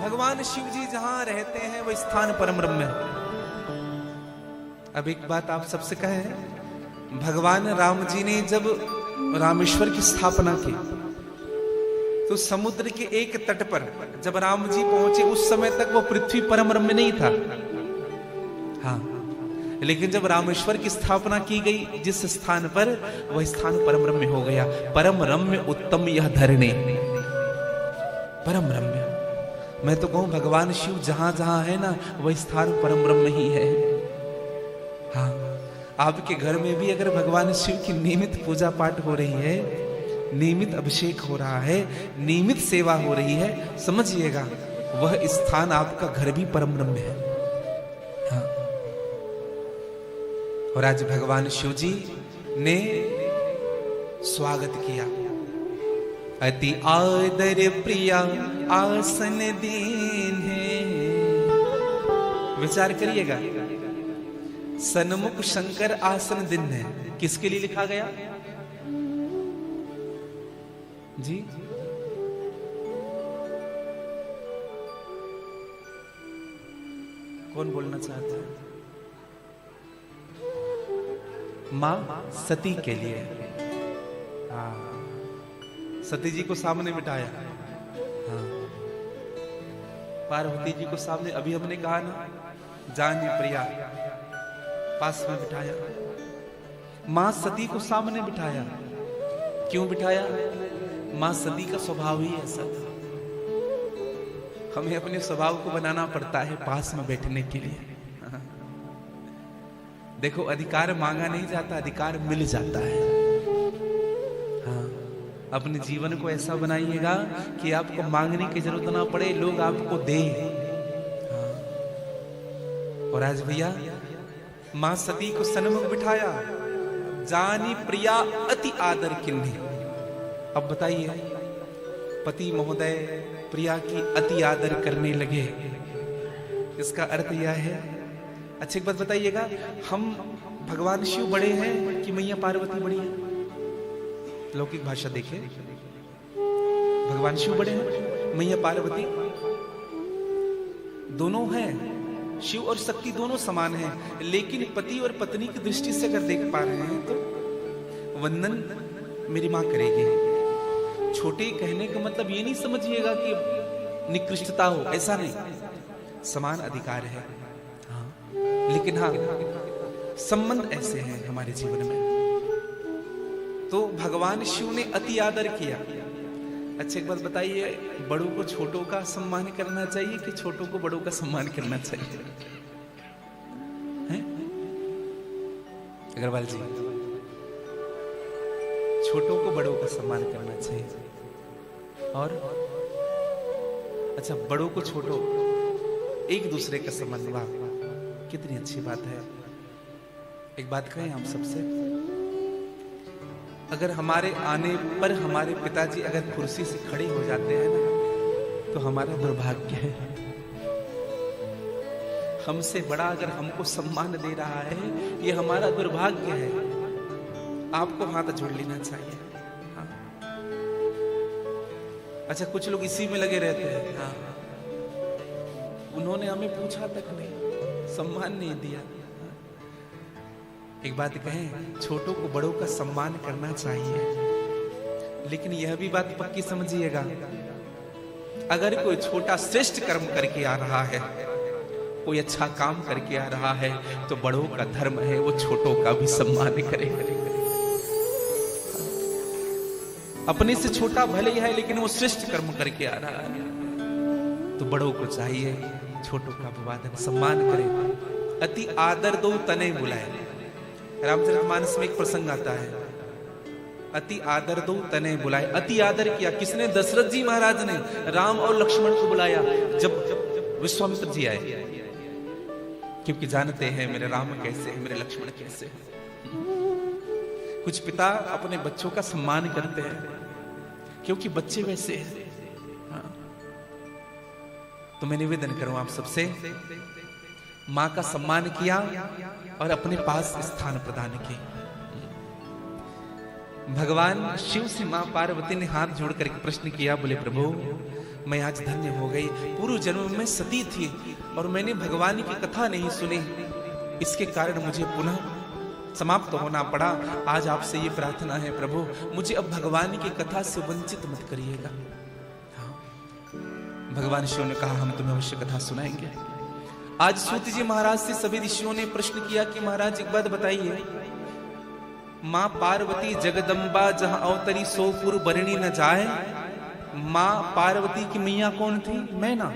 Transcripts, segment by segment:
भगवान शिव जी जहां रहते हैं वो स्थान परम ब्रह्म है। अब एक बात आप सबसे कहें, भगवान राम जी ने जब रामेश्वर की स्थापना की तो समुद्र के एक तट पर जब राम जी पहुंचे उस समय तक वो पृथ्वी परम रम्य नहीं था। हाँ, लेकिन जब रामेश्वर की स्थापना की गई जिस स्थान पर, वह स्थान परम रम्य हो गया। परम रम्य उत्तम यह धरणी, परम रम्य। मैं तो कहूं भगवान शिव जहां जहां है ना, वह स्थान परम ब्रह्म ही है। हाँ, आपके घर में भी अगर भगवान शिव की नियमित पूजा पाठ हो रही है, नियमित अभिषेक हो रहा है, नियमित सेवा हो रही है, समझिएगा वह स्थान आपका घर भी परम ब्रह्म है। हाँ। और आज भगवान शिव जी ने स्वागत किया। अति आदर प्रिया आसन दीन है। विचार करिएगा, सन्मुख शंकर आसन दिन है, किसके लिए लिखा गया जी? कौन बोलना चाहता है? मां सती के लिए। हाँ, सती जी को सामने बिठाया। हाँ, पार्वती जी को सामने, अभी हमने कहा ना, जानी प्रिया पास में बिठाया। मां सती को सामने बिठाया। क्यों बिठाया? मां सती का स्वभाव ही ऐसा था। हमें अपने स्वभाव को बनाना पड़ता है पास में बैठने के लिए। देखो, अधिकार मांगा नहीं जाता, अधिकार मिल जाता है। हाँ, अपने जीवन को ऐसा बनाइएगा कि आपको मांगने की जरूरत ना पड़े, लोग आपको दे। हाँ। और आज भैया मां सती को सन्मुख बिठाया, जानी प्रिया अति आदर किन्ही। अब बताइए, पति महोदय प्रिया की अति आदर करने लगे, इसका अर्थ यह है। अच्छी बात बताइएगा, हम भगवान शिव बड़े हैं कि मैया पार्वती बड़ी है? लौकिक भाषा देखिए, भगवान शिव बड़े हैं, मैया पार्वती दोनों हैं। शिव और शक्ति दोनों समान हैं, लेकिन पति और पत्नी की दृष्टि से अगर देख पा रहे हैं तो वंदन मेरी मां करेगी। छोटे कहने का मतलब ये नहीं समझिएगा कि निकृष्टता हो, ऐसा नहीं, समान अधिकार है। हाँ, लेकिन हाँ, संबंध ऐसे हैं हमारे जीवन में। तो भगवान शिव ने अति आदर किया। अच्छा, एक बात बताइए, बड़ों को छोटों का सम्मान करना चाहिए कि छोटों को बड़ों का सम्मान करना चाहिए? हैं? अग्रवाल जी, छोटों को बड़ों का सम्मान करना चाहिए। और अच्छा, बड़ों को छोटों एक दूसरे का सम्मान, वाह कितनी अच्छी बात है। एक बात कहें हम सबसे, अगर हमारे आने पर हमारे पिताजी अगर कुर्सी से खड़े हो जाते हैं ना, तो हमारा दुर्भाग्य है। हमसे बड़ा अगर हमको सम्मान दे रहा है, ये हमारा दुर्भाग्य है। आपको हाथ जोड़ लेना चाहिए। हाँ। अच्छा, कुछ लोग इसी में लगे रहते हैं। हाँ, उन्होंने हमें पूछा तक नहीं, सम्मान नहीं दिया। एक बात कहें, छोटों को बड़ों का सम्मान करना चाहिए, लेकिन यह भी बात पक्की समझिएगा, अगर कोई छोटा श्रेष्ठ कर्म करके आ रहा है, कोई अच्छा काम करके आ रहा है, तो बड़ों का धर्म है वो छोटों का भी सम्मान करे। अपने से छोटा भले ही है, लेकिन वो श्रेष्ठ कर्म करके आ रहा है, तो बड़ों को चाहिए छोटों का अभिवादन सम्मान करे। अति आदर दो तने बुलाए। रामचरितमानस में एक प्रसंग आता है, अति आदर दो तने बुलाए। अति आदर किया किसने? दशरथ जी महाराज ने राम और लक्ष्मण को बुलाया जब विश्वामित्र जी आए, क्योंकि जानते हैं मेरे राम कैसे हैं, मेरे लक्ष्मण कैसे हैं। कुछ पिता अपने बच्चों का सम्मान करते हैं क्योंकि बच्चे वैसे हैं। हाँ। तो मैं निवेदन करूं आप सबसे, मां का सम्मान किया और अपने पास स्थान प्रदान किए। भगवान शिव से मां पार्वती ने हाथ जोड़ करके प्रश्न किया, बोले प्रभु मैं आज धन्य हो गई। पूर्व जन्म में सती थी और मैंने भगवान की कथा नहीं सुनी, इसके कारण मुझे पुनः समाप्त होना पड़ा। आज आपसे ये प्रार्थना है प्रभु, मुझे अब भगवान की कथा से वंचित मत करिएगा। भगवान शिव ने कहा हम तुम्हें अवश्य कथा सुनाएंगे। आज सूत जी महाराज से सभी ऋषियों ने प्रश्न किया कि महाराज एक बात बताइए, मां पार्वती जगदम्बा जहां अवतरी सो पुर बरणी न जाए, मां पार्वती की मैया कौन थी? मैना।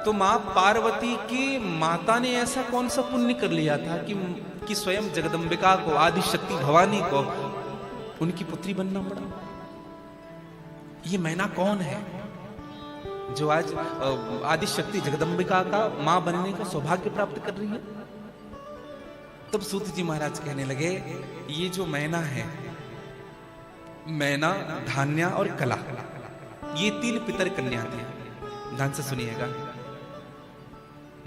तो मां पार्वती की माता ने ऐसा कौन सा पुण्य कर लिया था कि स्वयं जगदम्बिका को, आदि शक्ति भवानी को उनकी पुत्री बनना पड़ा? ये मैना कौन है जो आज आदि शक्ति जगदम्बिका का मां बनने का सौभाग्य प्राप्त कर रही है? तब सूत जी महाराज कहने लगे, ये जो मैना है, मैना, धान्या और कला, ये 3 पितर कन्या थे। ध्यान से सुनिएगा,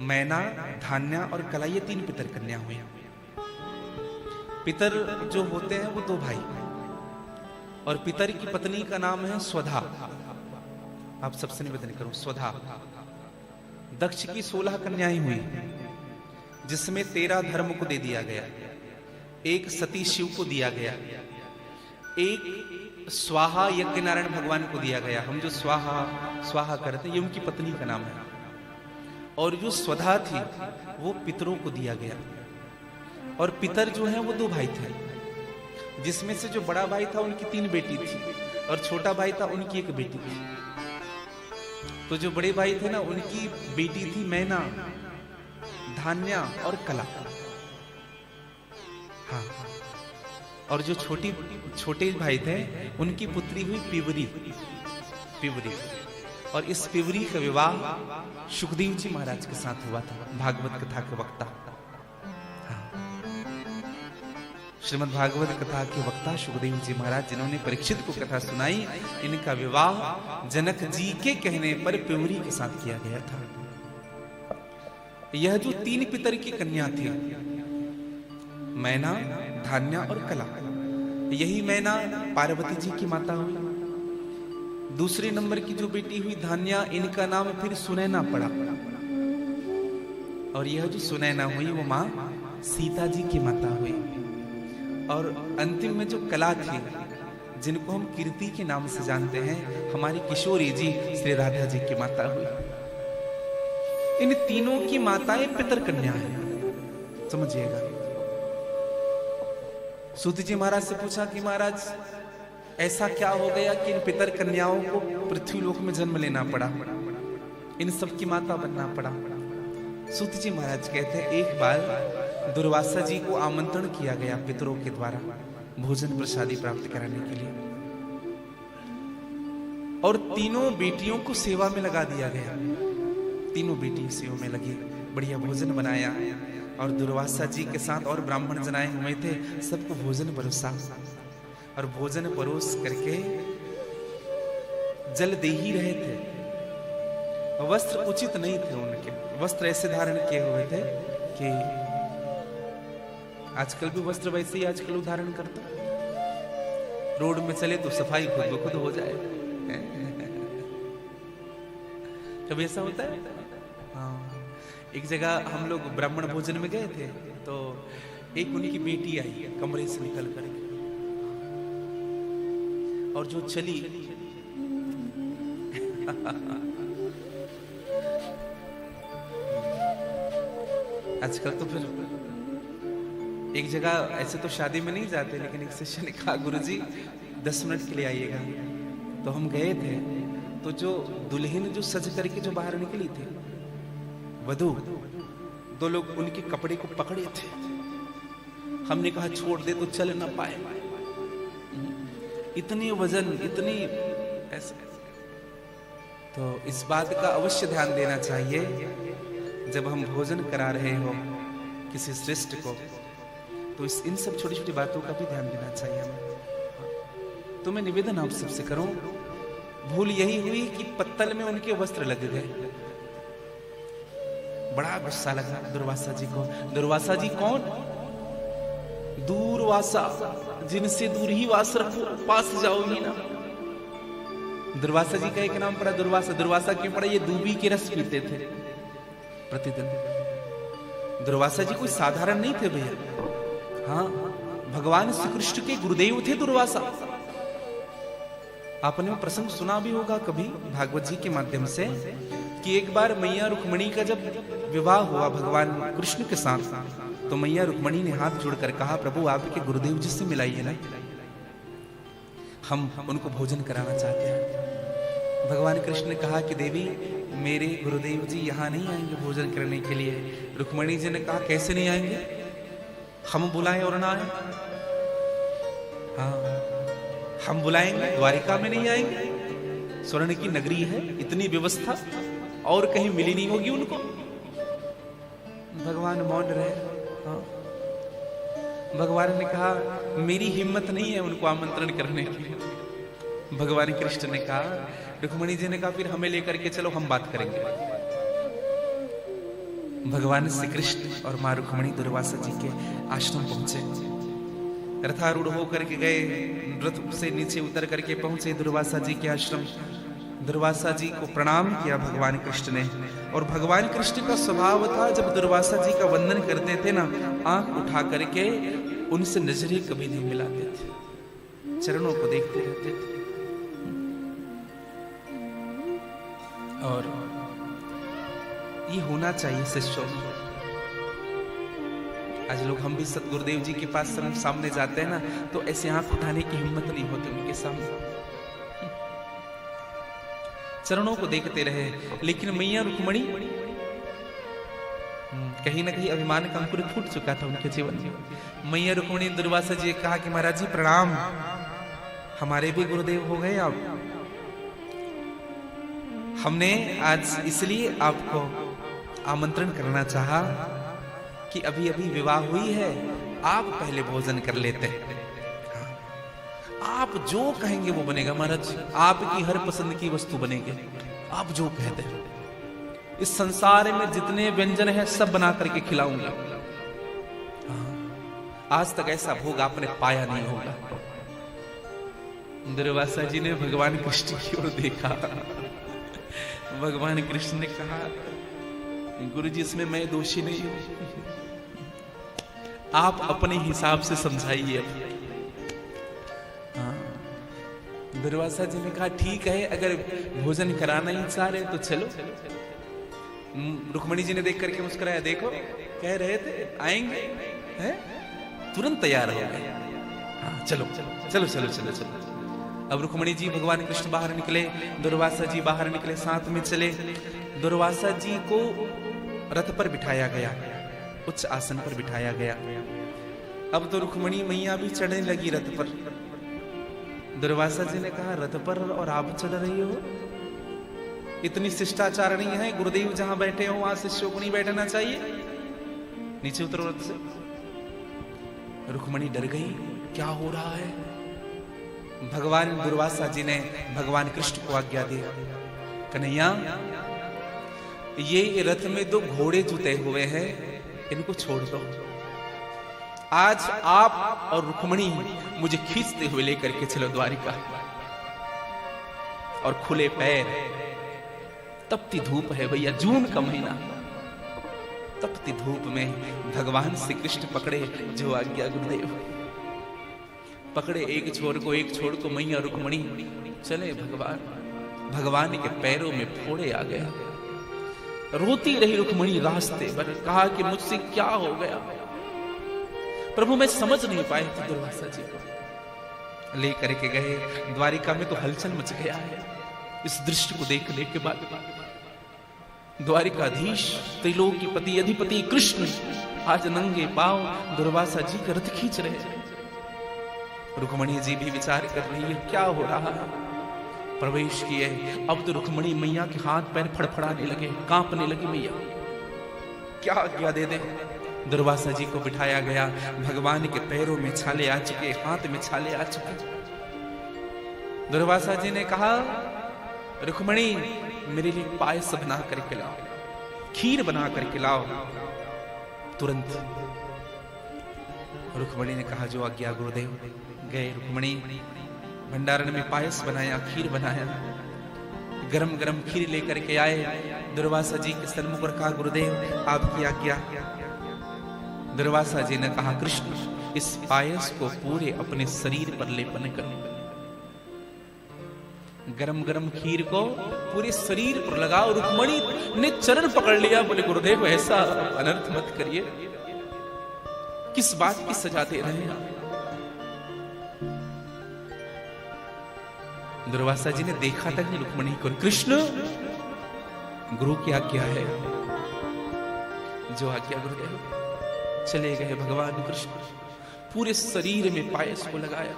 मैना, धान्या और कला, ये 3 पितर कन्या हुई। पितर जो होते हैं वो 2 भाई, और पितर की पत्नी का नाम है स्वधा। आप सबसे निवेदन करो, स्वधा। दक्ष की 16 कन्याएं हुई, जिसमें 13 धर्म को दे दिया गया, 1 सती शिव को दिया गया, 1 स्वाहा यज्ञ नारायण भगवान को दिया गया। हम जो स्वाहा करते हैं ये उनकी पत्नी का नाम है। और जो स्वधा थी वो पितरों को दिया गया। और पितर जो है वो 2 भाई थे, जिसमें से जो बड़ा भाई था उनकी 3 बेटी थी, और छोटा भाई था उनकी 1 बेटी थी। तो जो बड़े भाई थे ना, उनकी बेटी थी मैना, धान्या और कला। हाँ, और जो छोटे भाई थे उनकी पुत्री हुई पिवरी। और इस पिवरी का विवाह सुखदेव जी महाराज के साथ हुआ था, भागवत कथा के वक्ता। श्रीमद् भागवत कथा के वक्ता सुखदेव जी महाराज, जिन्होंने परीक्षित को कथा सुनाई, इनका विवाह जनक जी के कहने पर पिवरी के साथ किया गया था। यह जो 3 पितर की कन्या थी, मैना, धान्या और कला, यही मैना पार्वती जी की माता हुई। दूसरे नंबर की जो बेटी हुई धान्या, इनका नाम फिर सुनैना पड़ा। और यह जो सुनैना हुई वो मां सीता जी की माता हुई। और अंतिम में जो कला थी, जिनको हम कीर्ति के नाम से जानते हैं, हमारी किशोरी जी श्री राधा जी की माता हुई। इन तीनों की माताएं पितर कन्या हैं, समझिएगा। सूत जी महाराज से पूछा कि महाराज ऐसा क्या हो गया कि इन पितर कन्याओं को पृथ्वीलोक में जन्म लेना पड़ा, इन सब की माता बनना पड़ा? सूत जी महाराज कहते हैं, एक बार दुर्वासा जी को आमंत्रण किया गया पितरों के द्वारा भोजन प्रसादी प्राप्त कराने के लिए, और तीनों बेटियों को सेवा में लगा दिया गया। तीनों बेटी सेवा में लगी, बढ़िया भोजन बनाया, और दुर्वासा जी के साथ और ब्राह्मण जनाए हुए थे, सबको भोजन परोसा। और भोजन परोस करके जल दे ही रहे थे। वस्त्र उचित नहीं थे उनके, वस्त्र ऐसे धारण किए हुए थे कि आजकल भी वस्त्र वैसे ही आजकल धारण करता, रोड में चले तो सफाई खुद ब खुद हो जाए। कभी ऐसा होता है? हाँ, एक जगह हम लोग ब्राह्मण भोजन में गए थे, तो एक उनकी बेटी आई कमरे से निकल करके, और जो चली आजकल तो फिर एक जगह ऐसे तो शादी में नहीं जाते, लेकिन एक शिष्य ने कहा गुरुजी 10 मिनट के लिए आइएगा। तो हम गए थे, तो जो दुल्हन जो सज करके जो बाहर निकली थी, वधू, 2 लोग उनके कपड़े को पकड़े थे। हमने कहा छोड़ दे, तो चल ना पाए, इतनी वजन, इतनी ऐसे। तो इस बात का अवश्य ध्यान देना चाहिए, जब हम भोजन करा रहे हो किसी श्रेष्ठ को, तो इन सब छोटी छोटी बातों का भी ध्यान देना चाहिए हमें। तो मैं निवेदन आप सबसे करूं, भूल यही हुई कि पत्तल में उनके वस्त्र लग गए। बड़ा गुस्सा लगा दुर्वासा जी को। दुर्वासा जी कौन? दूरवासा, जिनसे दूर ही वास रखो, पास जाओ ही ना। दुर्वासा जी का एक नाम पड़ा दुर्वासा। दुर्वासा क्यों पड़ा? ये दूबी के रस पीते थे प्रतिदिन। दुर्वासा जी कोई साधारण नहीं थे भैया। हाँ, भगवान श्री कृष्ण के गुरुदेव थे दुर्वासा। आपने वो प्रसंग सुना भी होगा कभी भागवत जी के माध्यम से कि एक बार मैया रुक्मणी का जब विवाह हुआ भगवान कृष्ण के साथ, तो मैया रुक्मणी ने हाथ जोड़कर कहा, प्रभु आपके गुरुदेव जी से मिलाइए ना, हम उनको भोजन कराना चाहते हैं। भगवान कृष्ण ने कहा कि देवी मेरे गुरुदेव जी यहाँ नहीं आएंगे भोजन करने के लिए। रुक्मणी जी ने कहा कैसे नहीं आएंगे? हम बुलाएं और ना आए? हाँ, हम बुलाएंगे, द्वारिका में नहीं आएंगे? स्वर्ण की नगरी है, इतनी व्यवस्था, और कहीं मिली नहीं होगी उनको। भगवान मौन रहे। हाँ। भगवान ने कहा मेरी हिम्मत नहीं है उनको आमंत्रण करने की। भगवान कृष्ण ने कहा, रुक्मणी जी ने कहा फिर हमें लेकर के चलो, हम बात करेंगे। भगवान श्री कृष्ण और मां रुक्मणी दुर्वासा जी के आश्रम पहुंचे। रथारूढ़ होकर के गए, रथ से नीचे उतर करके पहुंचे दुर्वासा जी के आश्रम। दुर्वासा जी को प्रणाम किया भगवान कृष्ण ने। और भगवान कृष्ण का स्वभाव था जब दुर्वासा जी का वंदन करते थे ना, आंख उठा करके उनसे नजरें कभी नहीं मिलाते थे, चरणों को देखते रहते थे। और ये होना चाहिए शिष्यों में। आज लोग हम भी सतगुरुदेव जी के पास सामने जाते हैं ना, तो ऐसे आंख उठाने की हिम्मत नहीं होती उनके सामने, चरणों को देखते रहे। लेकिन मैया रुक्मणी कहीं ना कहीं अभिमान का अंकुर फूट चुका था उनके जीवन में। मैया रुक्मणी दुर्वासा जी कहा कि महाराज जी प्रणाम, हमारे भी गुरुदेव हो गए आप। हमने आज इसलिए आपको आमंत्रण करना चाहा कि अभी अभी विवाह हुई है, आप पहले भोजन कर लेते हैं। आप जो कहेंगे वो बनेगा महाराज, आपकी हर पसंद की वस्तु बनेगी, आप जो कहते हैं। इस संसार में जितने व्यंजन हैं सब बना करके खिलाऊंगा। आज तक ऐसा भोग आपने पाया नहीं होगा। दुर्वासा जी ने भगवान कृष्ण की ओर देखा। भगवान कृष्ण ने कहा, गुरुजी इसमें मैं दोषी नहीं हूं, आप अपने हिसाब से समझाइए। दुर्वासा जी ने कहा ठीक है, अगर भोजन कराना ही चाह रहे तो चलो। रुक्मणी जी ने देख करके मुस्कुराया, देखो कह रहे थे आएंगे, है? तुरंत तैयार हो गए। हाँ, चलो चलो चलो चलो चलो। अब रुक्मणी जी भगवान कृष्ण बाहर निकले, दुर्वासा जी बाहर निकले, साथ में चले। दुर्वासा जी को रथ पर बिठाया गया, उच्च आसन पर बिठाया गया। अब तो रुक्मणी मैया भी चढ़ने लगी रथ पर। दुर्वासा जी ने कहा रथ पर और आप चढ़ रही हो? इतनी शिष्टाचार नहीं है, गुरुदेव जहां बैठे हो वहां शिष्यों को नहीं बैठना चाहिए, नीचे उतरो रथ से। रुक्मणी डर गई, क्या हो रहा है? भगवान दुर्वासा जी ने भगवान कृष्ण को आज्ञा दी, कन्हैया ये रथ में 2 घोड़े जुते हुए हैं, इनको छोड़ दो। आज आप और रुक्मणी मुझे खींचते हुए लेकर के चलो द्वारिका। और खुले पैर, तपती धूप है भैया, जून का महीना, तपती धूप में भगवान श्री कृष्ण पकड़े जो आज्ञा गुरुदेव, पकड़े एक छोर को मैया रुक्मणी चले। भगवान के पैरों में फोड़े आ गया। रोती रही रुक्मणी रास्ते पर, कहा कि मुझसे क्या हो गया प्रभु, मैं समझ नहीं पाए थे। दुर्वासा जी को लेकर के गए द्वारिका में, तो हलचल मच गया है इस दृश्य को देखने के बाद। द्वारिकाधीश त्रिलोकीपति अधिपति कृष्ण आज नंगे पांव दुर्वासा जी का रथ खींच रहे हैं। रुक्मणी जी भी विचार कर रही है क्या हो रहा है। प्रवेश किए, अब तो रुक्मणी मैया के हाथ पैर फड़फड़ाने लगे, कांपने लगी। मैया क्या आज्ञा दे दे। दुर्वासा जी को बिठाया गया, भगवान के पैरों में छाले आ चुके, हाथ में छाले आ चुके। दुर्वासा जी ने कहा रुक्मणी मेरे लिए पायस बना करके लाओ, खीर बना करके लाओ तुरंत। रुक्मणी ने कहा जो आज्ञा गुरुदेव। गए रुक्मणी, भंडारण में पायस बनाया, खीर बनाया, गरम गरम खीर लेकर के आए, दुर्वासा जी के सन्मुख पर कहा, गुरुदेव आपकी आज्ञा। दुर्वासा जी ने कहा, कृष्ण इस पायस को पूरे अपने शरीर पर लेपन करो। गरम गरम खीर को पूरे शरीर पर लगाओ। रुक्मणी ने चरण पकड़ लिया, बोले गुरुदेव ऐसा अनर्थ मत करिए, किस बात की सजा दे रहे हैं। दुर्वासा जी ने देखा तक नहीं रुक्मणी को। कृष्ण गुरु की आज्ञा है, जो आज्ञा गुरुदेव। चले गए भगवान कृष्ण, पूरे शरीर में पायस को लगाया।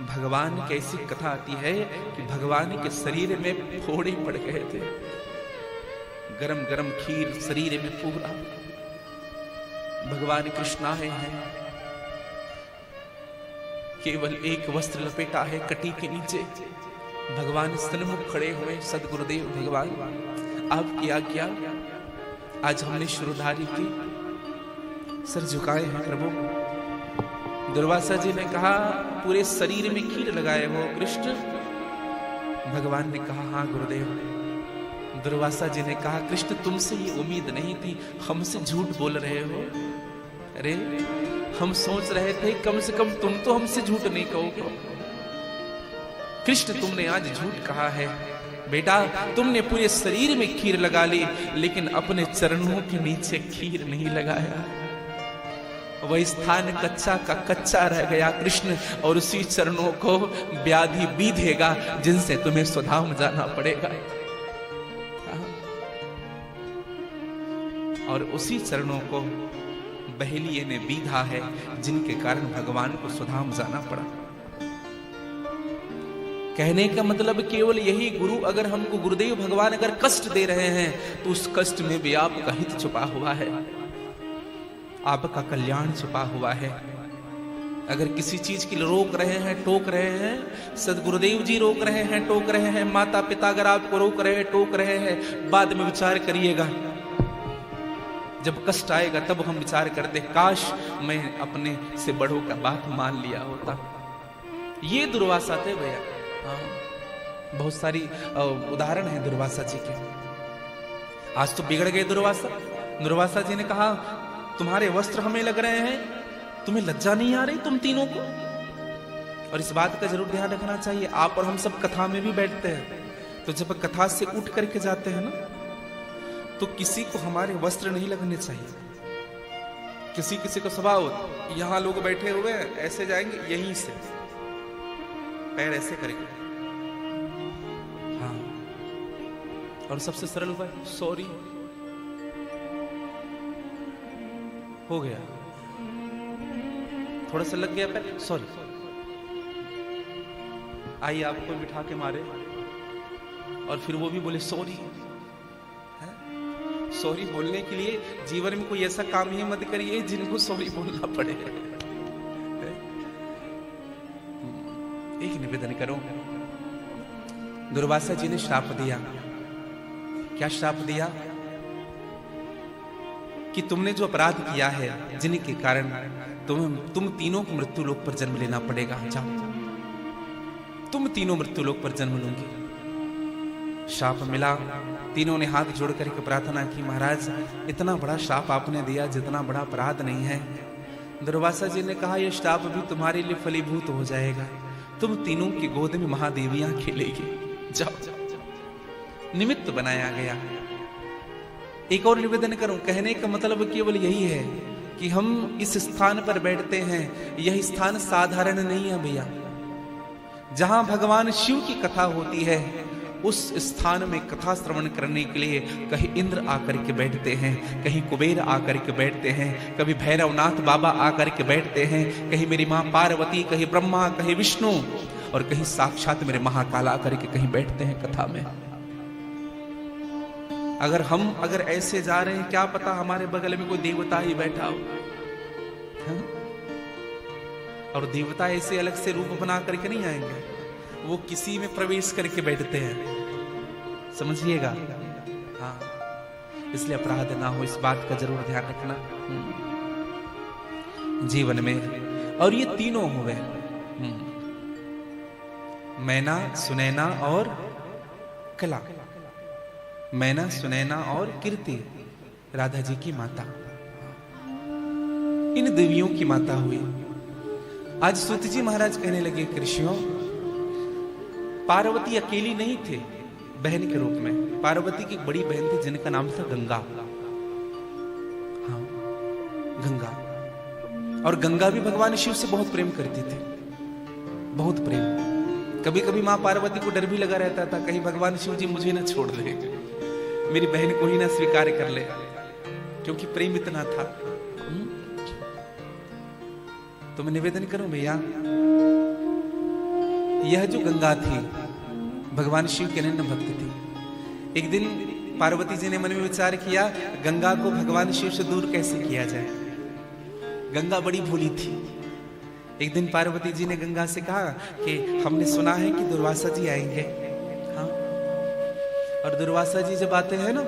भगवान की ऐसी कथा आती है कि भगवान के शरीर में फोड़े पड़ गए थे। गरम गरम खीर शरीर में पूरा। भगवान कृष्ण आए हैं, केवल एक वस्त्र लपेटा है कटी के नीचे। भगवान सन्मुख खड़े हुए, सदगुरुदेव भगवान आपकी आज्ञा। आज हमने शुरुधारी की, सर झुकाए हैं प्रभु। दुर्वासा जी ने कहा, पूरे शरीर में खीर लगाए हो कृष्ण। भगवान ने कहा, हाँ गुरुदेव। दुर्वासा जी ने कहा, कृष्ण तुमसे ये उम्मीद नहीं थी, हमसे झूठ बोल रहे हो। अरे हम सोच रहे थे कम से कम तुम तो हमसे झूठ नहीं कहोगे। कृष्ण तुमने आज झूठ कहा है। बेटा तुमने पूरे शरीर में खीर लगा ली, लेकिन अपने चरणों के नीचे खीर नहीं लगाया। वह स्थान कच्चा का कच्चा रह गया कृष्ण, और उसी चरणों को व्याधि बीधेगा जिनसे तुम्हें स्वधाम जाना पड़ेगा। और उसी चरणों को बहेलिये ने बीधा है, जिनके कारण भगवान को स्वधाम जाना पड़ा। कहने का मतलब केवल यही, गुरु अगर हमको, गुरुदेव भगवान अगर कष्ट दे रहे हैं तो उस कष्ट में भी आपका हित छुपा हुआ है, आपका कल्याण छुपा हुआ है। अगर किसी चीज के लिए रोक रहे हैं, टोक रहे हैं, सदगुरुदेव जी रोक रहे हैं, टोक रहे हैं, माता पिता अगर आपको रोक रहे हैं, टोक रहे हैं, बाद में विचार करिएगा। जब कष्ट आएगा तब हम विचार करते, काश मैं अपने से बड़ों का बात मान लिया होता। ये दुर्वासा थे भैया। हाँ, बहुत सारी उदाहरण है दुर्वासा जी के। आज तो बिगड़ गए दुर्वासा। दुर्वासा जी ने कहा, तुम्हारे वस्त्र हमें लग रहे हैं, तुम्हें लज्जा नहीं आ रही तुम तीनों को? और इस बात का जरूर ध्यान रखना चाहिए। आप और हम सब कथा में भी बैठते हैं, तो जब कथा से उठ करके जाते हैं ना, तो किसी को हमारे वस्त्र नहीं लगने चाहिए। किसी किसी को स्वभाव, यहां लोग बैठे हुए हैं, ऐसे जाएंगे, यहीं से पैर ऐसे करेंगे। हाँ, और सबसे सरल उपाय, सॉरी हो गया, थोड़ा सा लग गया पैर, सॉरी। आइए आपको बिठा के मारे और फिर वो भी बोले सॉरी। सॉरी बोलने के लिए जीवन में कोई ऐसा काम ही मत करिए जिनको सॉरी बोलना पड़े। एक निवेदन करो, दुर्वासा जी ने श्राप दिया। क्या श्राप दिया? कि तुमने जो अपराध किया है, जिनके कारण तुम तीनों को मृत्यु लोक पर जन्म लेना पड़ेगा। जाओ, तुम तीनों मृत्यु लोक पर जन्म लोगे। श्राप मिला। तीनों ने हाथ जोड़ करके प्रार्थना की, महाराज इतना बड़ा श्राप आपने दिया, जितना बड़ा अपराध नहीं है। दुर्वासा जी ने कहा, यह श्राप भी तुम्हारे लिए फलीभूत हो जाएगा, तुम तीनों की गोद में महादेवियां खेलेगी। जाओ। निमित्त बनाया गया। एक और निवेदन करूं, कहने का मतलब केवल यही है कि हम इस स्थान पर बैठते हैं, यह स्थान साधारण नहीं है भैया। जहां भगवान शिव की कथा होती है, उस स्थान में कथा श्रवण करने के लिए कहीं इंद्र आकर के बैठते हैं, कहीं कुबेर आकर के बैठते हैं, कभी भैरवनाथ बाबा आकर के बैठते हैं, कहीं मेरी मां पार्वती, कहीं ब्रह्मा, कहीं विष्णु, और कहीं साक्षात मेरे महाकाल आकर के कहीं बैठते हैं कथा में। अगर ऐसे जा रहे हैं, क्या पता हमारे बगल में कोई देवता ही बैठा हो। हाँ? और देवता ऐसे अलग से रूप बना करके नहीं आएंगे, वो किसी में प्रवेश करके बैठते हैं, समझिएगा। हाँ, इसलिए अपराध ना हो, इस बात का जरूर ध्यान रखना जीवन में। और ये तीनों हुए, मैना, सुनैना और कला। मैना, सुनैना और कीर्ति राधा जी की माता, इन देवियों की माता हुई। आज सूत जी महाराज कहने लगे, कृष्णों, पार्वती अकेली नहीं थे बहन के रूप में। पार्वती की एक बड़ी बहन थी जिनका नाम था गंगा। हाँ, गंगा। और गंगा भी भगवान शिव से बहुत प्रेम करती थी, बहुत प्रेम। कभी कभी मां पार्वती को डर भी लगा रहता था, कहीं भगवान शिव जी मुझे ना छोड़ दे, मेरी बहन को ही ना स्वीकार कर ले, क्योंकि प्रेम इतना था। तो मैं निवेदन करूं भैया, यह जो गंगा थी भगवान शिव की अनन्य भक्त थी। एक दिन पार्वती जी ने मन में विचार किया, गंगा को भगवान शिव से दूर कैसे किया जाए। गंगा बड़ी भोली थी। एक दिन पार्वती जी ने गंगा से कहा कि हमने सुना है कि दुर्वासा जी आएंगे। हाँ, और दुर्वासा जी जब आते हैं ना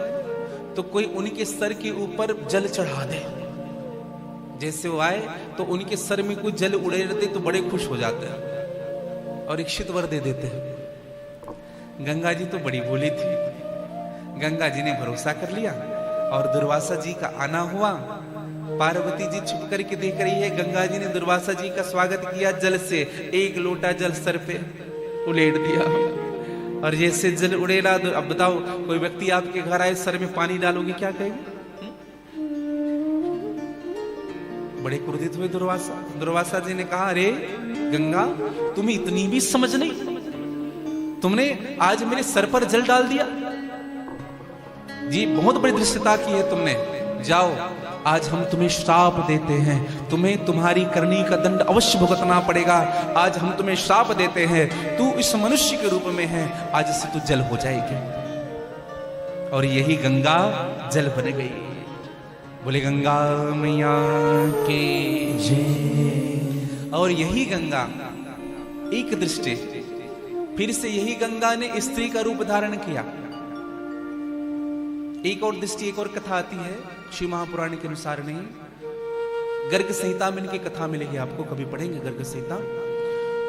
तो कोई उनके सर के ऊपर जल चढ़ा दे। जैसे वो आए तो उनके सर में कोई जल उड़े रहते तो बड़े खुश हो जाते हैं और इच्छित वर दे देते हैं। गंगा जी तो बड़ी भोली थी। गंगा जी ने भरोसा कर लिया और दुर्वासा जी का आना हुआ। पार्वती जी छुप करके देख रही है। गंगा जी ने दुर्वासा जी का स्वागत किया जल से, एक लोटा जल सर पे उलेट दिया और जैसे जल उड़ेला। अब बताओ, कोई व्यक्ति आपके घर आए, सर में पानी डालोगे, क्या कहेंगे? बड़े क्रोधित हुए दुर्वासा। दुर्वासा जी ने कहा, अरे गंगा, तुम्हें इतनी भी समझ नहीं, तुमने आज मेरे सर पर जल डाल दिया जी, बहुत बड़ी धृष्टता की है तुमने। जाओ, आज हम तुम्हें श्राप देते हैं, तुम्हें तुम्हारी करनी का दंड अवश्य भुगतना पड़ेगा। आज हम तुम्हें श्राप देते हैं, तू इस मनुष्य के रूप में है, आज से तू जल हो जाएगी। और यही गंगा जल बन गई। बोले गंगा मैया की जय। और यही गंगा एक दृष्टि फिर से यही गंगा ने स्त्री का रूप धारण किया। एक और दृष्टि, एक और कथा आती है शिव महापुराण के अनुसार नहीं, गर्ग संहिता में इनकी कथा मिलेगी आपको, कभी पढ़ेंगे गर्ग संहिता।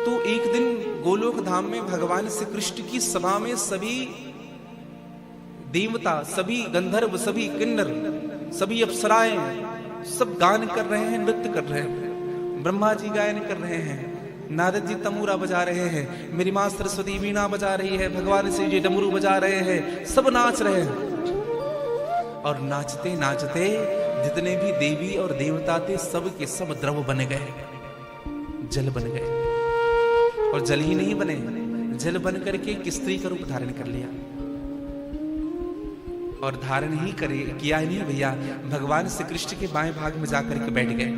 तो एक दिन गोलोक धाम में भगवान श्री कृष्ण की सभा में सभी देवता, सभी गंधर्व, सभी किन्नर, सभी अप्सराएं सब गान कर रहे हैं, नृत्य कर रहे हैं। ब्रह्मा जी गायन कर रहे हैं, नारद जी तमूरा बजा रहे हैं, मेरी मां सरस्वती वीणा बजा रही है, भगवान शिव जी डमरू बजा रहे हैं, सब नाच रहे हैं। और नाचते नाचते जितने भी देवी और देवता थे सब के सब द्रव बन गए, जल बन गए। और जल ही नहीं बने, जल बन करके एक स्त्री का रूप धारण कर लिया। और धारण ही करे किया ही नहीं भैया, भगवान श्री कृष्ण के बाएं भाग में जाकर के बैठ गए।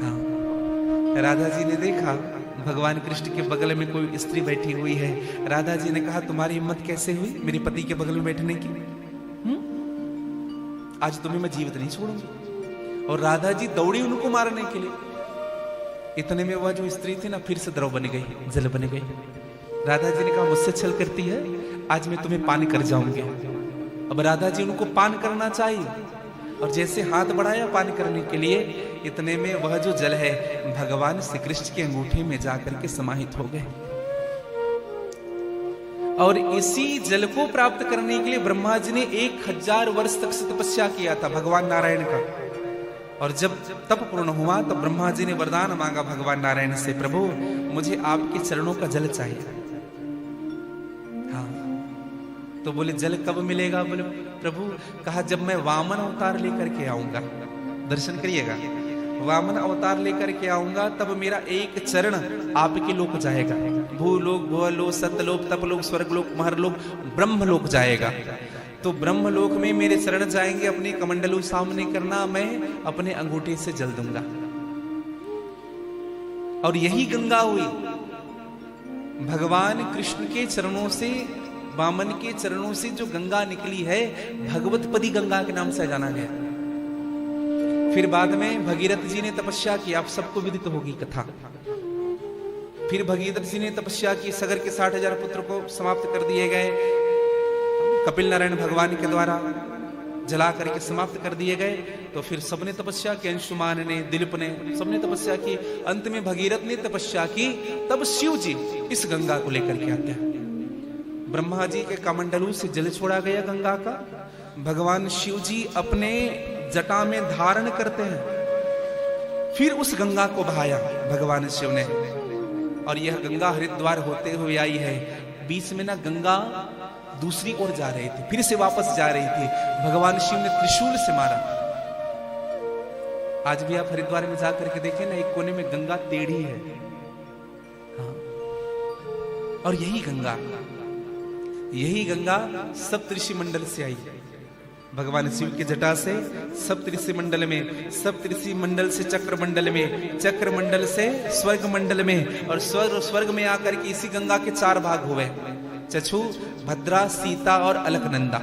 हाँ, राधा जी ने देखा भगवान कृष्ण के बगल में कोई स्त्री बैठी हुई है। राधा जी ने कहा, तुम्हारी हिम्मत कैसे हुई मेरे पति के बगल में बैठने की? आज तुम्हें मैं जीवित नहीं छोड़ूंगी। और राधा जी दौड़ी उनको मारने के लिए। इतने में वह जो स्त्री थी ना फिर से द्रव बन गई, जल बन गई। राधा जी ने कहा, मुझसे छल करती है, आज मैं तुम्हें पान कर जाऊंगी। अब राधा जी उनको पान करना चाहिए और जैसे हाथ बढ़ाया पान करने के लिए, इतने में वह जो जल है भगवान श्री कृष्ण के अंगूठे में जाकर के समाहित हो गए। और इसी जल को प्राप्त करने के लिए ब्रह्मा जी ने 1000 वर्ष तक तपस्या किया था भगवान नारायण का। और जब तप पूर्ण हुआ तब ब्रह्मा जी ने वरदान मांगा भगवान नारायण से, प्रभु मुझे आपके चरणों का जल चाहिए। हाँ, तो बोले जल कब मिलेगा? बोले प्रभु, कहा जब मैं वामन अवतार लेकर के आऊंगा, दर्शन करिएगा, वामन अवतार लेकर के आऊंगा तब मेरा एक चरण आपके लोक जाएगा। भूलोक, भुवलोक, सत्यलोक, तपलोक, स्वर्गलोक, महरलोक, ब्रह्मलोक जाएगा। तो ब्रह्मलोक में मेरे चरण जाएंगे, अपने कमंडलू सामने करना, मैं अपने अंगूठे से जल दूंगा। और यही गंगा हुई। भगवान कृष्ण के चरणों से, वामन के चरणों से जो गंगा निकली है, भगवतपदी गंगा के नाम से जाना गया। फिर बाद में भगीरथ जी ने तपस्या की, आप सबको विदित होगी कथा। फिर भगीरथ जी ने तपस्या की, सगर के 60,000 पुत्र को समाप्त कर दिए गए कपिल नारायण भगवान के द्वारा। जला करके समाप्त कर दिए गए। तो फिर सबने तपस्या की, अंशुमान ने, दिलीप ने, सबने तपस्या की। अंत में भगीरथ ने तपस्या की। तब शिव जी इस गंगा को लेकर के आते हैं। ब्रह्मा जी के कमंडलू से जल छोड़ा गया गंगा का, भगवान शिव जी अपने जटा में धारण करते हैं। फिर उस गंगा को बहाया भगवान शिव ने, और यह गंगा हरिद्वार होते हुए आई है। बीच में ना गंगा दूसरी ओर जा रही थी, फिर से वापस जा रही थी। भगवान शिव ने त्रिशूल से मारा। आज भी आप हरिद्वार में जाकर के देखें ना, एक कोने में गंगा टेढ़ी है। हाँ। और यही गंगा सप्तऋषि मंडल से आई है। भगवान शिव की जटा से सप्तऋषि मंडल में, सप्तऋषि मंडल से चक्र मंडल में, चक्र मंडल से स्वर्ग मंडल में, और स्वर्ग में आकर के इसी गंगा के 4 भाग हुए, चक्षु, भद्रा, सीता और अलकनंदा।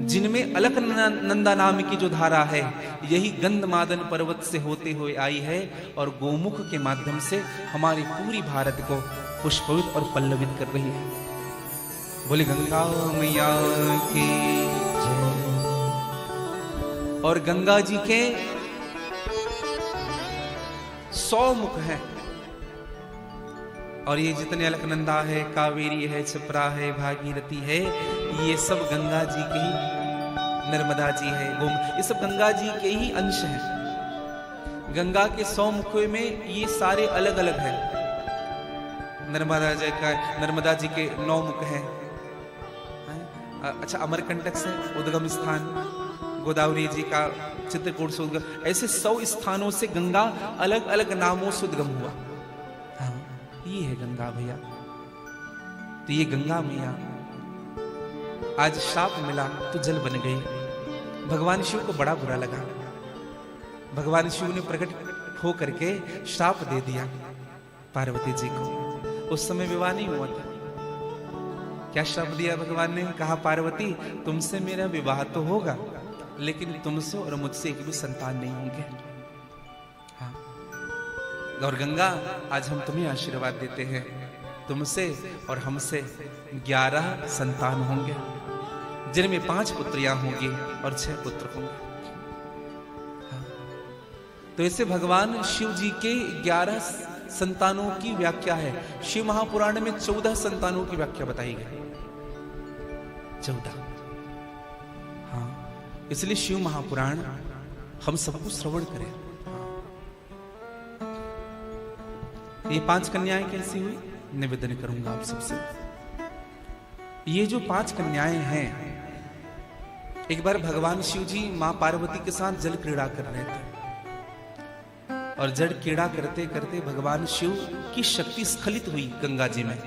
जिनमें अलकनंदा नाम की जो धारा है, यही गंधमादन पर्वत से होते हुए आई है, और गोमुख के माध्यम से हमारी पूरी भारत को पुष्पित और पल्लवित कर रही है। बोले गंगा मैया की जय। और गंगा जी के 100 मुख हैं, और ये जितने अलकनंदा है, कावेरी है, क्षिप्रा है, भागीरथी है, ये सब गंगा जी के ही, नर्मदा जी है, ये सब गंगा जी के ही अंश हैं। गंगा के 100 मुखों में ये सारे अलग अलग हैं। नर्मदा जी के 9 मुख हैं। अच्छा, अमरकंटक से उद्गम स्थान, गोदावरी जी का चित्रकूट से उद्गम, ऐसे 100 स्थानों से गंगा अलग अलग नामों से उद्गम हुआ। हाँ, ये है गंगा भैया। तो ये गंगा मैया आज शाप मिला तो जल बन गई। भगवान शिव को बड़ा बुरा लगा। भगवान शिव ने प्रकट हो करके शाप दे दिया पार्वती जी को। उस समय विवाह नहीं हुआ था। क्या श्राप दिया भगवान ने? कहा, पार्वती तुमसे मेरा विवाह तो होगा, लेकिन तुमसे और मुझसे एक भी संतान नहीं होंगे। हाँ। और गंगा, आज हम तुम्हें आशीर्वाद देते हैं, तुमसे और हमसे 11 संतान होंगे, जिनमें 5 पुत्रियां होंगी और 6 पुत्र होंगे। हाँ। तो ऐसे भगवान शिव जी के 11 संतानों की व्याख्या है। शिव महापुराण में 14 संतानों की व्याख्या बताई गई। 14। हाँ, इसलिए शिव महापुराण हम सबको श्रवण करें। ये 5 कन्याएं कैसी हुई, निवेदन करूंगा आप सबसे। ये जो 5 कन्याएं हैं, एक बार भगवान शिव जी मां पार्वती के साथ जल क्रीड़ा कर रहे थे, और जल क्रीड़ा करते करते भगवान शिव की शक्ति स्खलित हुई गंगा जी में,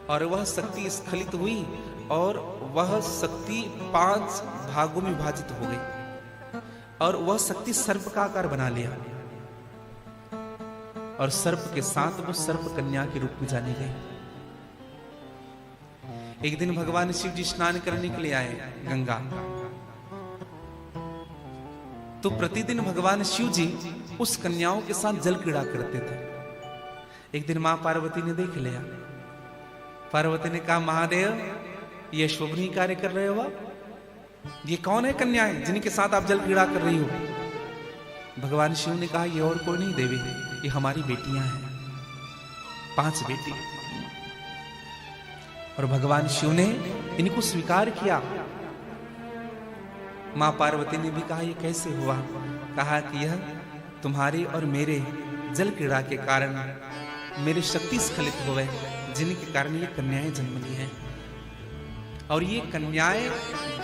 और वह शक्ति स्खलित हुई, और वह शक्ति 5 भागों में विभाजित हो गई, और वह शक्ति सर्प का आकार बना लिया, और सर्प के साथ वो सर्प कन्या के रूप में जानी गई। एक दिन भगवान शिव जी स्नान करने के लिए आए गंगा। तो प्रतिदिन भगवान शिव जी उस कन्याओं के साथ जल क्रीड़ा करते थे। एक दिन मां पार्वती ने देख लिया। पार्वती ने कहा, महादेव ये शोभनीय कार्य कर रहे हो, ये कौन है कन्याएं जिनके साथ आप जल क्रीड़ा कर रही हो? भगवान शिव ने कहा, ये और कोई नहीं देवी, ये हमारी बेटियां हैं, 5 बेटी। और भगवान शिव ने इनको स्वीकार किया। मां पार्वती ने भी कहा, ये कैसे हुआ? कहा कि यह तुम्हारे और मेरे जल क्रीड़ा के कारण मेरी शक्ति स्खलित हुए, जिनके कारण ये कन्याएं जन्म ली हैं, और ये कन्याएं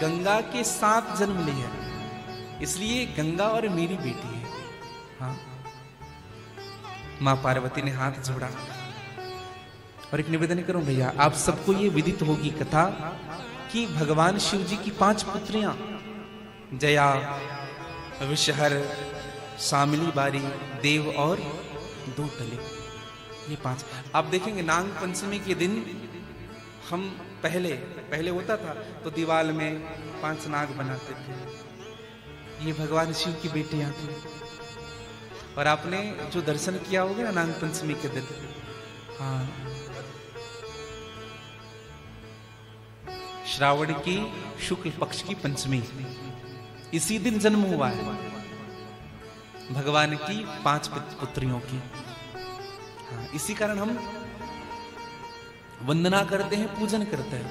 गंगा के साथ जन्म ली है, इसलिए गंगा और मेरी बेटी है। हाँ। मां पार्वती ने हाथ जोड़ा। और एक निवेदन करूं भैया, आप सबको ये विदित होगी कथा कि भगवान शिव जी की 5 पुत्रियां, जया, विषहर, शामिली बारी, देव और दूतले, ये 5। आप देखेंगे नाग पंचमी के दिन हम पहले होता था तो दीवाल में 5 नाग बनाते थे। ये भगवान शिव की बेटियां थी। और आपने जो दर्शन किया होगा ना नाग पंचमी के दिन, हाँ, श्रावण की शुक्ल पक्ष की पंचमी, इसी दिन जन्म हुआ है भगवान की 5 पुत्रियों की। हाँ, इसी कारण हम वंदना करते हैं, पूजन करते हैं।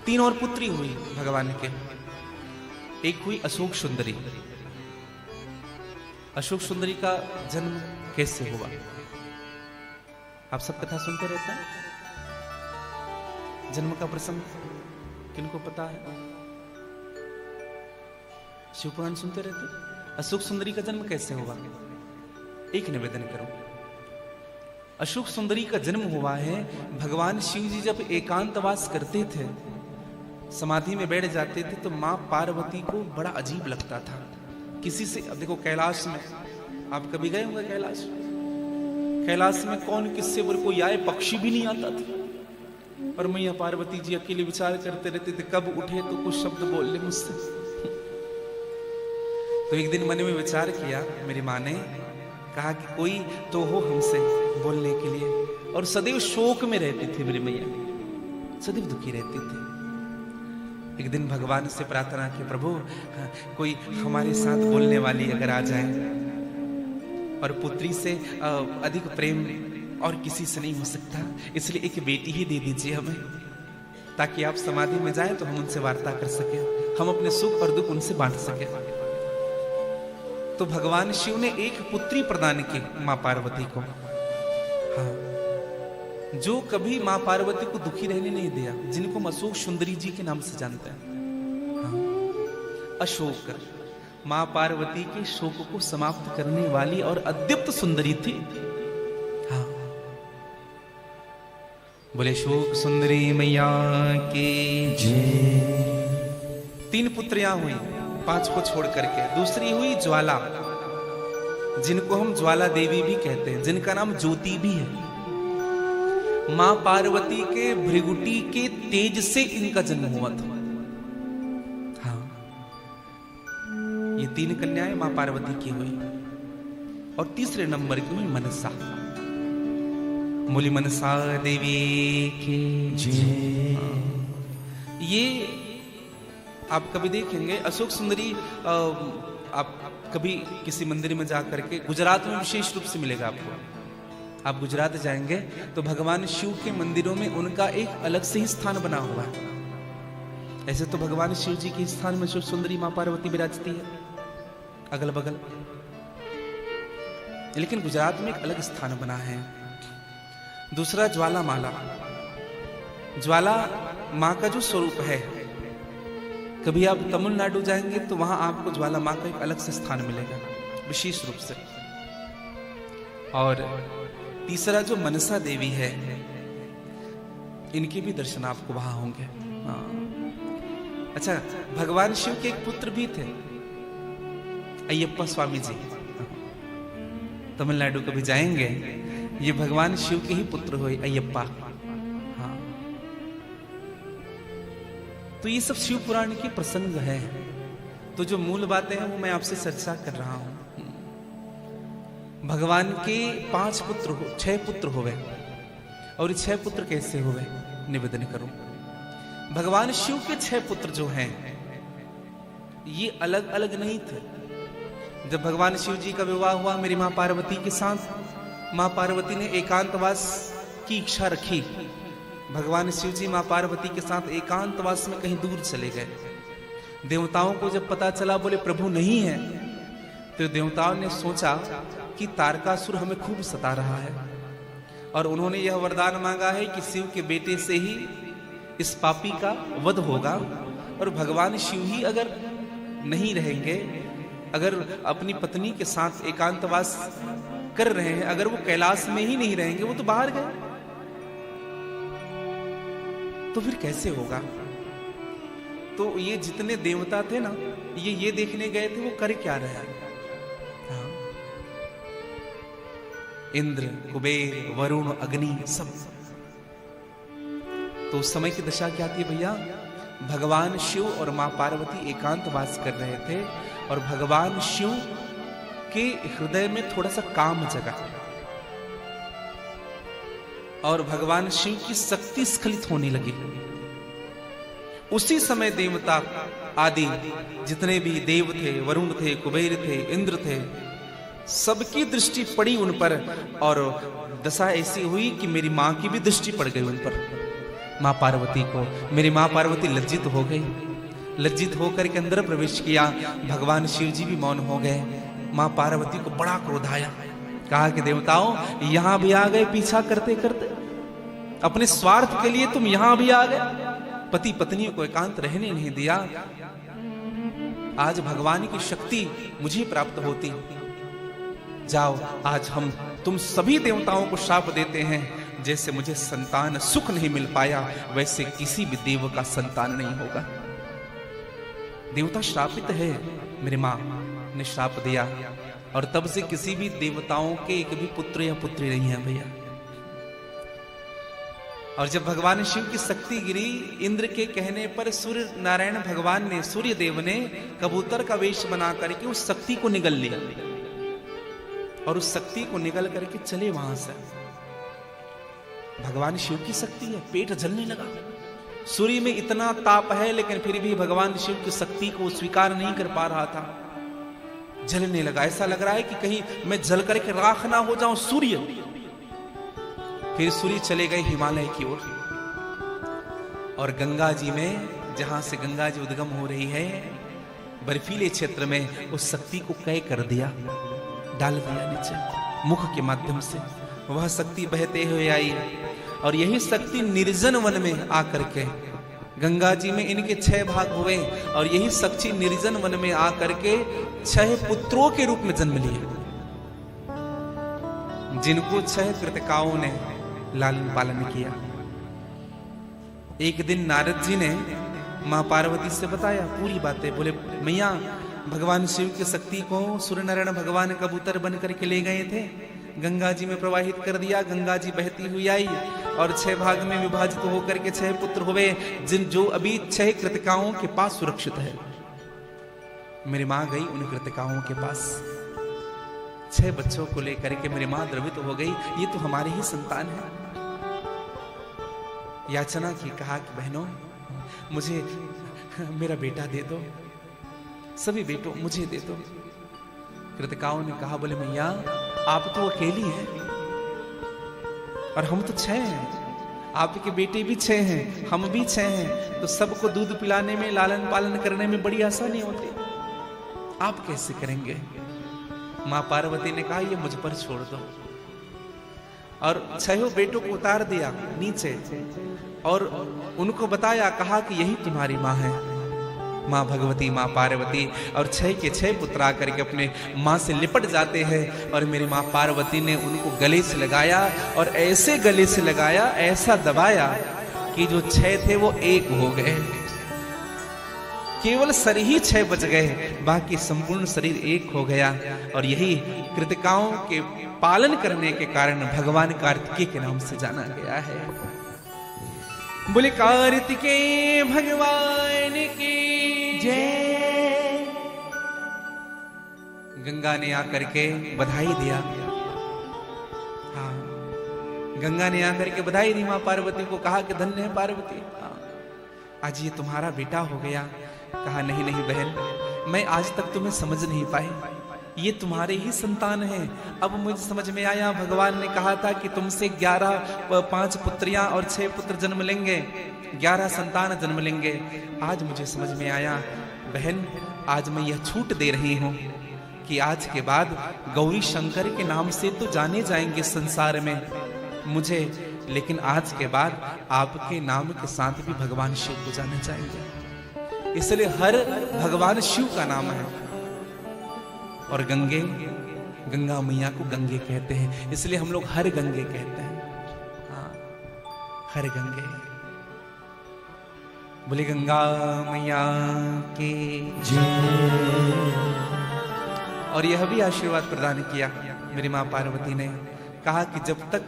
3 और पुत्री हुई भगवान के। एक हुई अशोक सुंदरी। अशोक सुंदरी का जन्म कैसे हुआ? आप सब कथा सुनते रहते हैं? जन्म का प्रसंग किनको पता है? शिव पुराण सुनते रहते? अशोक सुंदरी का जन्म कैसे हुआ? एक निवेदन करो। अशोक सुंदरी का जन्म हुआ है, भगवान शिव जी जब एकांतवास करते थे, समाधि में बैठ जाते थे, तो मां पार्वती को बड़ा अजीब लगता था किसी से। अब देखो, कैलाश में आप कभी गए होंगे? कैलाश में कौन किससे बोले, कोई आए, पक्षी भी नहीं आता था। और मैया पार्वती जी अकेले विचार करते रहते थे, कब उठे तो कुछ शब्द बोल ले मुझसे। तो एक दिन मन में विचार किया, मेरी माँ ने कहा कि कोई तो हो हमसे बोलने के लिए। और सदैव शोक में रहती थी मेरी मैया, सदैव दुखी रहती थी। एक दिन भगवान से प्रार्थना की, प्रभु कोई हमारे साथ बोलने वाली अगर आ जाए, और पुत्री से अधिक प्रेम और किसी से नहीं हो सकता, इसलिए एक बेटी ही दे दीजिए हमें, ताकि आप समाधि में जाएं तो हम उनसे वार्ता कर सके, हम अपने सुख और दुख उनसे बांट सके। तो भगवान शिव ने एक पुत्री प्रदान की मां पार्वती को। हाँ, जो कभी मां पार्वती को दुखी रहने नहीं दिया, जिनको हम अशोक सुंदरी जी के नाम से जानते हैं। हाँ, अशोक मां पार्वती के शोक को समाप्त करने वाली और अद्युक्त सुंदरी थी। हाँ, बोले शोक सुंदरी मैया की जय। 3 पुत्रियां हुई 5 को छोड़ करके। दूसरी हुई ज्वाला, जिनको हम ज्वाला देवी भी कहते हैं, जिनका नाम ज्योति भी है। मां पार्वती के भृगुटी के तेज से इनका जन्म हुआ था। हाँ, ये 3 कन्याएं मां पार्वती की हुई। और तीसरे नंबर की हुई मनसा। बोली मनसा देवी की जय। ये आप कभी देखेंगे, अशोक सुंदरी आप कभी किसी मंदिर में जाकर के, गुजरात में विशेष रूप से मिलेगा आपको। आप गुजरात जाएंगे तो भगवान शिव के मंदिरों में उनका एक अलग से ही स्थान बना हुआ है। ऐसे तो भगवान शिव जी के स्थान में अशोक सुंदरी मां पार्वती विराजती है अगल बगल, लेकिन गुजरात में एक अलग स्थान बना है। दूसरा ज्वाला माला। ज्वाला मां का जो स्वरूप है, कभी आप तमिलनाडु जाएंगे तो वहां आपको ज्वाला मां का एक अलग से स्थान मिलेगा विशेष रूप से। और तीसरा जो मनसा देवी है, इनके भी दर्शन आपको वहां होंगे। अच्छा, भगवान शिव के एक पुत्र भी थे, अय्यप्पा स्वामी जी। तमिलनाडु कभी जाएंगे, ये भगवान शिव के ही पुत्र हुए, अय्यप्पा। हाँ, तो ये सब शिव पुराण के प्रसंग है। तो जो मूल बातें हैं वो मैं आपसे चर्चा कर रहा हूं। भगवान के 6 पुत्र हुए। और 6 पुत्र कैसे हुए, निवेदन करूं। भगवान शिव के 6 पुत्र जो हैं, ये अलग अलग नहीं थे। जब भगवान शिव जी का विवाह हुआ मेरी मां पार्वती के साथ, मां पार्वती ने एकांतवास की इच्छा रखी। भगवान शिव जी मां पार्वती के साथ एकांतवास में कहीं दूर चले गए। देवताओं को जब पता चला, बोले प्रभु नहीं है, तो देवताओं ने सोचा कि तारकासुर हमें खूब सता रहा है, और उन्होंने यह वरदान मांगा है कि शिव के बेटे से ही इस पापी का वध होगा। और भगवान शिव ही अगर नहीं रहेंगे, अगर अपनी पत्नी के साथ एकांतवास कर रहे हैं, अगर वो कैलाश में ही नहीं रहेंगे, वो तो बाहर गए, तो फिर कैसे होगा। तो ये जितने देवता थे ना, ये देखने गए थे वो कर क्या रहे हैं। हाँ। इंद्र, कुबेर, वरुण, अग्नि, सब। तो उस समय की दशा क्या थी भैया, भगवान शिव और मां पार्वती एकांतवास कर रहे थे, और भगवान शिव के हृदय में थोड़ा सा काम जगा, और भगवान शिव की शक्ति स्खलित होने लगी। उसी समय देवता आदि जितने भी देव थे, वरुण थे, कुबेर थे, इंद्र थे, सबकी दृष्टि पड़ी उन पर। और दशा ऐसी हुई कि मेरी मां की भी दृष्टि पड़ गई उन पर, मां पार्वती को। मेरी मां पार्वती लज्जित हो गई। लज्जित होकर के अंदर प्रवेश किया। भगवान शिव जी भी मौन हो गए। मां पार्वती को बड़ा क्रोध आया। कहा कि देवताओं, यहां भी आ गए पीछा करते करते, अपने स्वार्थ के लिए तुम यहां भी आ गए, पति पत्नी को एकांत रहने नहीं दिया। आज भगवान की शक्ति मुझे प्राप्त होती। जाओ, आज हम तुम सभी देवताओं को शाप देते हैं, जैसे मुझे संतान सुख नहीं मिल पाया, वैसे किसी भी देव का संतान नहीं होगा। देवता श्रापित है। मेरी मां ने श्राप दिया और तब से किसी भी देवताओं के एक भी पुत्र या पुत्री नहीं है भैया। और जब भगवान शिव की शक्ति गिरी, इंद्र के कहने पर सूर्य नारायण भगवान ने, सूर्य देव ने कबूतर का वेश बना करके उस शक्ति को निगल लिया और उस शक्ति को निगल करके चले वहां से। भगवान शिव की शक्ति है, पेट जलने लगा। सूर्य में इतना ताप है, लेकिन फिर भी भगवान शिव की शक्ति को स्वीकार नहीं कर पा रहा था। जलने लगा। ऐसा लग रहा है कि कहीं मैं जल करके राख ना हो जाऊं सूर्य। फिर सूर्य चले गए हिमालय की ओर, और गंगा जी में, जहां से गंगा जी उद्गम हो रही है, बर्फीले क्षेत्र में उस शक्ति को कैद कर दिया, डाल दिया नीचे मुख के माध्यम से। वह शक्ति बहते हुए आई और यही शक्ति निर्जन वन में आकर के, गंगा जी में इनके 6 भाग हुए और यही शक्ति निर्जन वन में आकर के 6 पुत्रों के रूप में जन्म लिए, जिनको 6 कृतिकाओं ने लालन पालन किया। एक दिन नारद जी ने मां पार्वती से बताया पूरी बातें। बोले, मैया, भगवान शिव की शक्ति को सूर्य नारायण भगवान कबूतर बन करके ले गए थे, गंगा जी में प्रवाहित कर दिया। गंगा जी बहती हुई आई और 6 भाग में विभाजित होकर के 6 पुत्र हुए, जो अभी 6 कृतिकाओं के पास सुरक्षित है। मेरी मां गई उन कृतिकाओं के पास, 6 बच्चों को लेकर के मेरी मां द्रवित हो गई। ये तो हमारे ही संतान है। याचना की, कहा कि बहनों, मुझे मेरा बेटा दे दो, सभी बेटों मुझे दे दो। कृतिकाओं ने कहा, बोले मैया, आप तो अकेली हैं और हम तो 6 हैं, आपके बेटे भी 6 हैं, हम भी 6 हैं, तो सबको दूध पिलाने में, लालन पालन करने में बड़ी आसानी होती, आप कैसे करेंगे? मां पार्वती ने कहा, ये मुझ पर छोड़ दो। और 6 बेटों को उतार दिया नीचे और उनको बताया, कहा कि यही तुम्हारी मां है, मां भगवती, मां पार्वती। और 6 के 6 पुत्र आकर के अपने मां से लिपट जाते हैं और मेरी मां पार्वती ने उनको गले से लगाया और ऐसे गले से लगाया, ऐसा दबाया कि जो 6 थे वो 1 हो गए। केवल शरीर ही 6 बच गए, बाकी संपूर्ण शरीर 1 हो गया। और यही कृतिकाओं के पालन करने के कारण भगवान कार्तिकेय के नाम से जाना गया है। बोले कार्तिकेय भगवान की जय। गंगा ने आकर के बधाई दिया। हाँ, गंगा ने आकर के बधाई दी मां पार्वती को, कहा कि धन्य है पार्वती, आज ये तुम्हारा बेटा हो गया। कहा, नहीं नहीं बहन, मैं आज तक तुम्हें समझ नहीं पाई, ये तुम्हारे ही संतान हैं। अब मुझे समझ में आया, भगवान ने कहा था कि तुमसे 5 पुत्रियां और 6 पुत्र जन्म लेंगे, 11 संतान जन्म लेंगे। आज मुझे समझ में आया बहन, आज मैं यह छूट दे रही हूं कि आज के बाद गौरी शंकर के नाम से तो जाने जाएंगे संसार में मुझे, लेकिन आज के बाद आपके नाम के साथ भी भगवान शिव को जाने जाएंगे। इसलिए हर भगवान शिव का नाम है। और गंगा मैया को गंगे कहते हैं, इसलिए हम लोग हर गंगे कहते हैं। हाँ, हर गंगे। बोले गंगा मैया की जय। और यह भी आशीर्वाद प्रदान किया मेरी मां पार्वती ने, कहा कि जब तक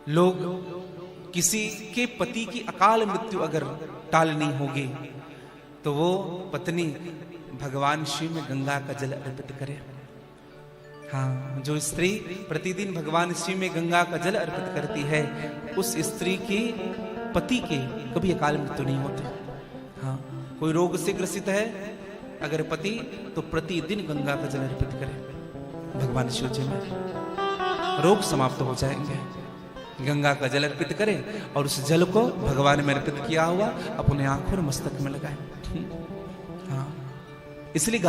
लोग किसी के पति की अकाल मृत्यु अगर टालनी होगी तो वो पत्नी भगवान शिव में गंगा का जल अर्पित करे। हाँ, जो स्त्री प्रतिदिन भगवान शिव में गंगा का जल अर्पित करती है, उस स्त्री की पति के कभी अकाल मृत्यु नहीं होती। हाँ, कोई रोग से ग्रसित है अगर पति, तो प्रतिदिन गंगा का जल अर्पित करे भगवान शिव जी में, रोग समाप्त हो जाएंगे। गंगा का जल अर्पित करे और उस जल को भगवान में अर्पित किया हुआ अपने आंखों और मस्तक में लगाए। हाँ, इसलिए